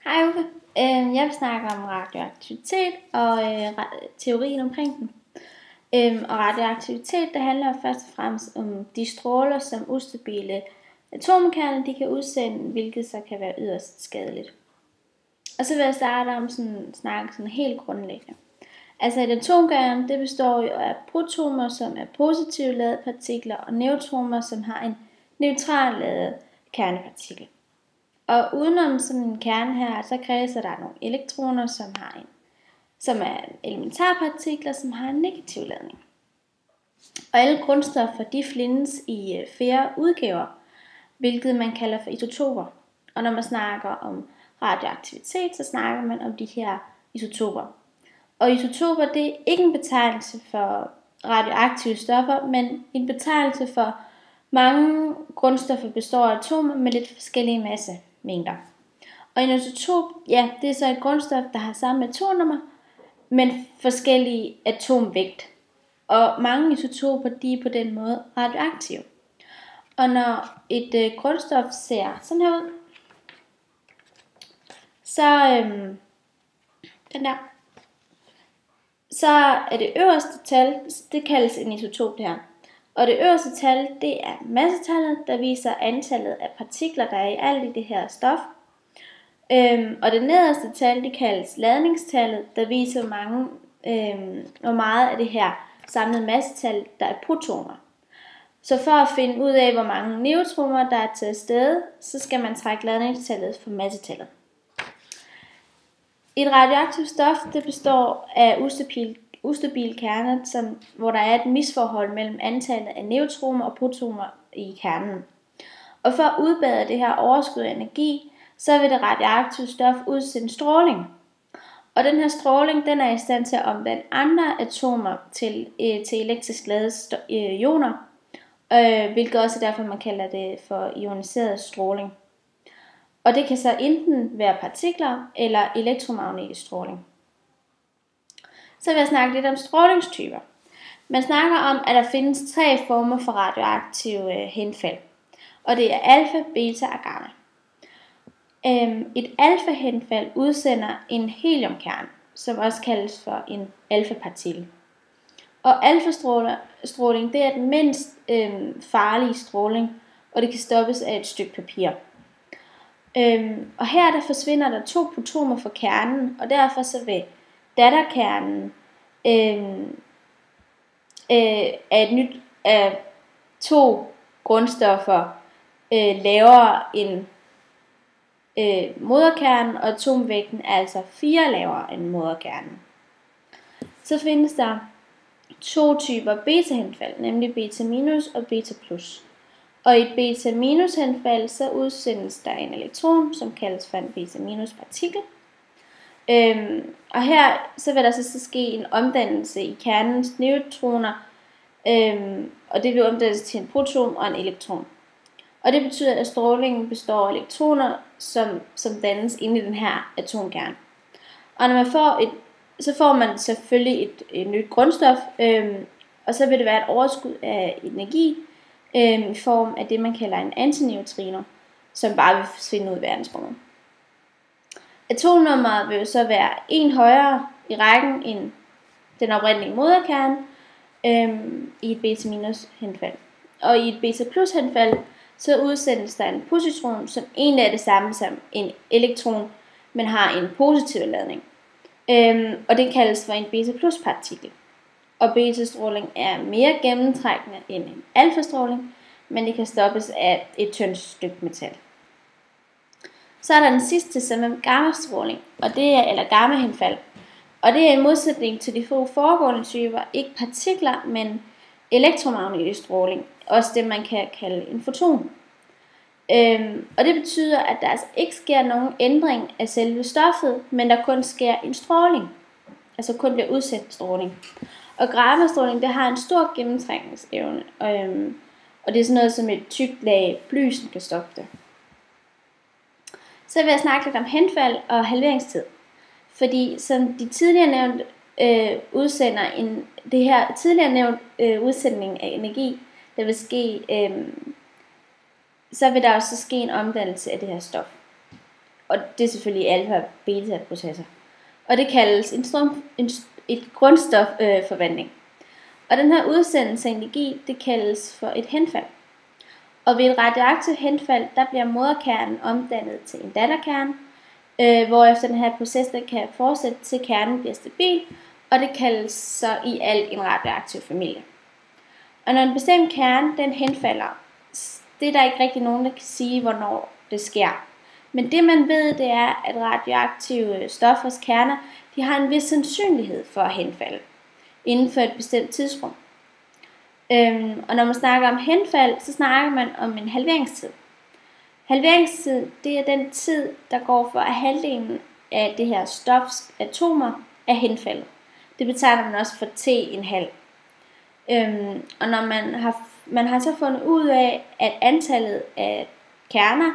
Hej Uffe. Jeg vil snakke om radioaktivitet og teorien omkring den. Og radioaktivitet, det handler først og fremmest om de stråler, som ustabile atomkerner de kan udsende, hvilket så kan være yderst skadeligt. Og så vil jeg starte om snakke helt grundlæggende. Altså et atomkerne, det består jo af protoner, som er positivt ladede partikler, og neutroner, som har en neutralt ladet kernepartikel. Og udenom sådan en kerne her, så kredser der nogle elektroner, som er elementarpartikler, som har en negativ ladning. Og alle grundstoffer, de findes i flere udgaver, hvilket man kalder for isotoper. Og når man snakker om radioaktivitet, så snakker man om de her isotoper. Og isotoper, det er ikke en betegnelse for radioaktive stoffer, men en betegnelse for mange grundstoffer består af atomer med lidt forskellige massemængder. Og en isotop, ja, det er så et grundstof, der har samme atomnummer, men forskellige atomvægt. Og mange isotoper, de er på den måde radioaktive. Og når et grundstof ser sådan her ud, så er det øverste tal, det kaldes en isotop her. Og det øverste tal, det er massetallet, der viser antallet af partikler, der er i alt i det her stof. Og det nederste tal, det kaldes ladningstallet, der viser hvor meget af det her samlede massetal, der er protoner. Så for at finde ud af, hvor mange neutroner, der er til stede, så skal man trække ladningstallet fra massetallet. Et radioaktivt stof, det består af ustabile kerner, hvor der er et misforhold mellem antallet af neutroner og protoner i kernen. Og for at udbade det her overskud af energi, så vil det radioaktive stof udsende stråling. Og den her stråling, den er i stand til at omdanne andre atomer til elektrisk ladede ioner, hvilket også er derfor, man kalder det for ioniseret stråling. Og det kan så enten være partikler eller elektromagnetisk stråling. Så vil jeg snakke lidt om strålingstyper. Man snakker om, at der findes 3 former for radioaktive henfald. Og det er alfa, beta og gamma. Et alfa-henfald udsender en heliumkerne, som også kaldes for en alfapartikel. Og alfastråling, det er den mindst farlige stråling, og det kan stoppes af et stykke papir. Og her der forsvinder der 2 protoner fra kernen, og derfor så vil datterkernen af 2 grundstoffer lavere end moderkernen, og atomvægten er altså 4 lavere end moderkernen. Så findes der 2 typer beta-henfald, nemlig beta- og beta+. Og i et beta-henfald, så udsendes der en elektron, som kaldes for en beta-partikel. Og her så vil der så ske en omdannelse i kernens neutroner, og det vil omdannes til en proton og en elektron. Og det betyder, at strålingen består af elektroner, som dannes inde i den her atomkerne. Og når man så får man selvfølgelig et nyt grundstof, og så vil det være et overskud af energi i form af det, man kalder en antineutrino, som bare vil forsvinde ud i verdensrummet. Atomnummeret vil så være 1 højere i rækken end den oprindelige moderkerne i et beta-henfald. Og i et beta+-henfald, så udsendes der en positron, som egentlig er det samme som en elektron, men har en positiv ladning. Og det kaldes for en beta+-partikel. Og beta-stråling er mere gennemtrækkende end en alfa-stråling, men det kan stoppes af et tyndt stykke metal. Så er der den sidste, som er gamma-stråling, eller gamma-henfald. Og det er i modsætning til de foregående typer ikke partikler, men elektromagnetisk stråling. Også det, man kan kalde en foton. Og det betyder, at der altså ikke sker nogen ændring af selve stoffet, men der kun sker en stråling. Altså kun bliver udsendt stråling. Og gammastråling, det har en stor gennemtrækningsevne, og det er sådan noget som et tykt lag bly, som kan stoppe det. Så vil jeg snakke lidt om henfald og halveringstid. Fordi som de tidligere nævnte udsending af energi, der vil ske, så vil der også ske en omdannelse af det her stof. og det er selvfølgelig alfa- og beta-processer. Og det kaldes et grundstofforvandling. Og den her udsendelse af energi, det kaldes for et henfald. Og ved et radioaktivt henfald, der bliver moderkernen omdannet til en datterkerne, hvorefter den her proces der kan fortsætte til kernen bliver stabil, og det kaldes så i alt en radioaktiv familie. Og når en bestemt kerne den henfalder, det er der ikke rigtig nogen, der kan sige, hvornår det sker. Men det man ved, det er, at radioaktive stoffers kerner, de har en vis sandsynlighed for at henfalde inden for et bestemt tidsrum. Og når man snakker om henfald, så snakker man om en halveringstid. Halveringstid, det er den tid, der går for at halvdelen af det her stofs atomer er henfaldet. Det betegner man også for T1,5. Og når man har så fundet ud af, at antallet af kerner,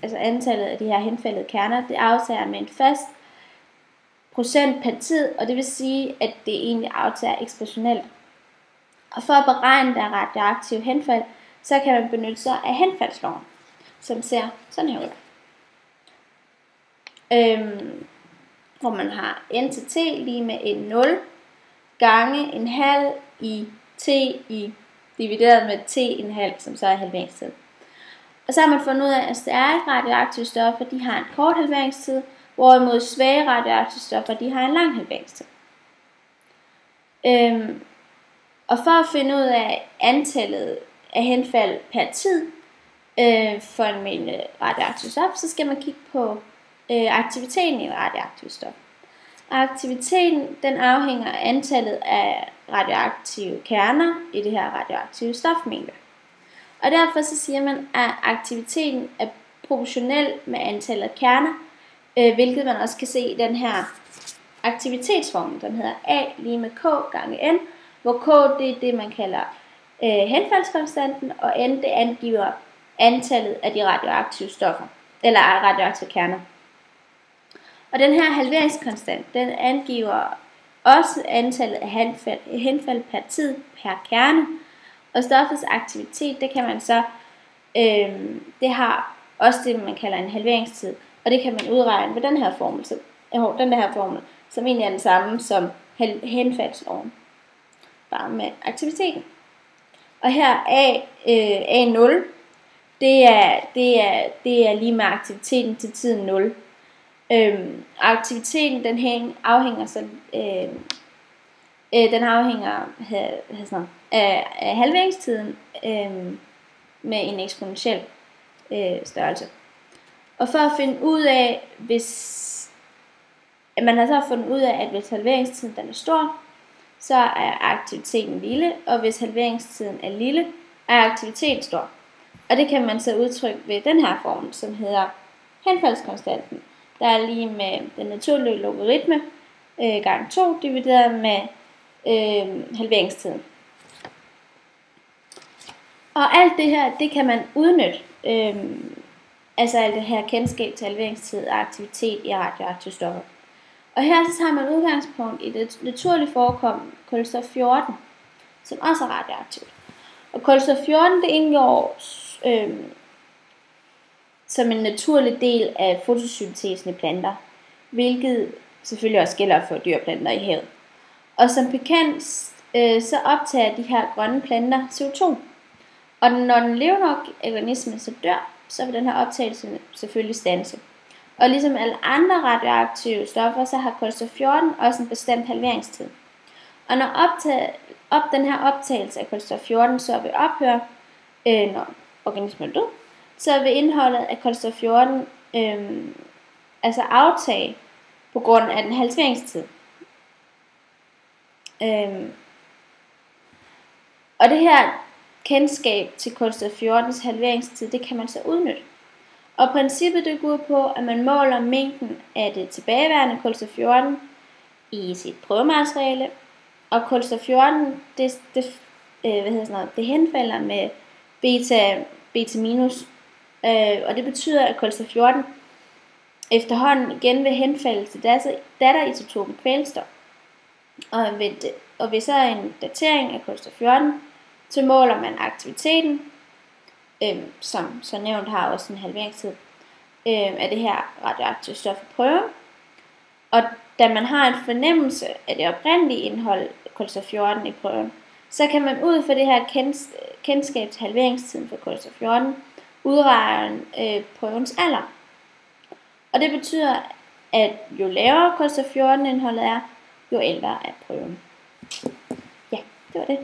altså antallet af de her henfaldede kerner, det aftager med en fast procent per tid, og det vil sige, at det egentlig aftager eksponentielt. Og for at beregne der radioaktive henfald, så kan man benytte sig af henfaldsloven, som ser sådan her ud. Hvor man har n til t lige med en 0 gange en halv i t i divideret med t1,5, som så er halveringstid. Og så har man fundet ud af, at stærke radioaktive stoffer, de har en kort halveringstid, hvorimod svage radioaktive stoffer, de har en lang halveringstid. Og for at finde ud af antallet af henfald per tid for en mængde radioaktiv stof, så skal man kigge på aktiviteten i et radioaktivt stof. Og aktiviteten den afhænger af antallet af radioaktive kerner i det her radioaktive stofmængde. Og derfor så siger man, at aktiviteten er proportionel med antallet af kerner, hvilket man også kan se i den her aktivitetsformel, den hedder A lige med K gange N, hvor K det er det, man kalder henfaldskonstanten, og N det angiver antallet af de radioaktive stoffer, eller radioaktive kerner. Og den her halveringskonstant, den angiver også antallet af henfald per tid per kerne, og stoffets aktivitet, det kan man så, det har også det, man kalder en halveringstid, og det kan man udregne ved den her formel, som egentlig er den samme som henfaldsloven, bare med aktiviteten. Og her A0, det er lige med aktiviteten til tiden 0. Aktiviteten den afhænger af halveringstiden med en eksponentiel størrelse. Og for at finde ud af, hvis halveringstiden den er stor, så er aktiviteten lille, og hvis halveringstiden er lille, er aktiviteten stor. Og det kan man så udtrykke ved den her formel, som hedder henfaldskonstanten, der er lige med den naturlige logaritme gange 2 divideret med halveringstiden. Og alt det her, det kan man udnytte, altså alt det her kendskab til halveringstid og aktivitet i radioaktive stoffer. Og her så tager man udgangspunkt i det naturligt forekommende kulstof 14, som også er radioaktivt. Og kulstof 14 det indgår som en naturlig del af fotosyntesen i planter, hvilket selvfølgelig også gælder for dyreplanter i havet. Og som bekendt, så optager de her grønne planter CO2. Og når den levende organisme så dør, så vil den her optagelse selvfølgelig standse. Og ligesom alle andre radioaktive stoffer, så har kulstof 14 også en bestemt halveringstid. Og når den her optagelse af kulstof 14 så vil ophøre, når organismen er død, så vil indholdet af kulstof 14 altså aftage på grund af den halveringstid. Og det her kendskab til kulstof 14's halveringstid, det kan man så udnytte. Og princippet det går ud på, at man måler mængden af det tilbageværende kulstof 14 i sit prøvemateriale, og kulstof 14 det henfalder med beta minus, og det betyder, at kulstof 14 efterhånden igen vil henfalde til datterisotopen kvælstof. Og ved så en datering af kulstof 14, så måler man aktiviteten, som så nævnt har også en halveringstid, af det her radioaktive stof i prøven. Og da man har en fornemmelse af det oprindelige indhold kulstof-14 i prøven, så kan man ud fra det her kendskab til halveringstiden for kulstof-14 udregne prøvens alder. Og det betyder, at jo lavere kulstof-14 indholdet er, jo ældre er prøven. Ja, det var det.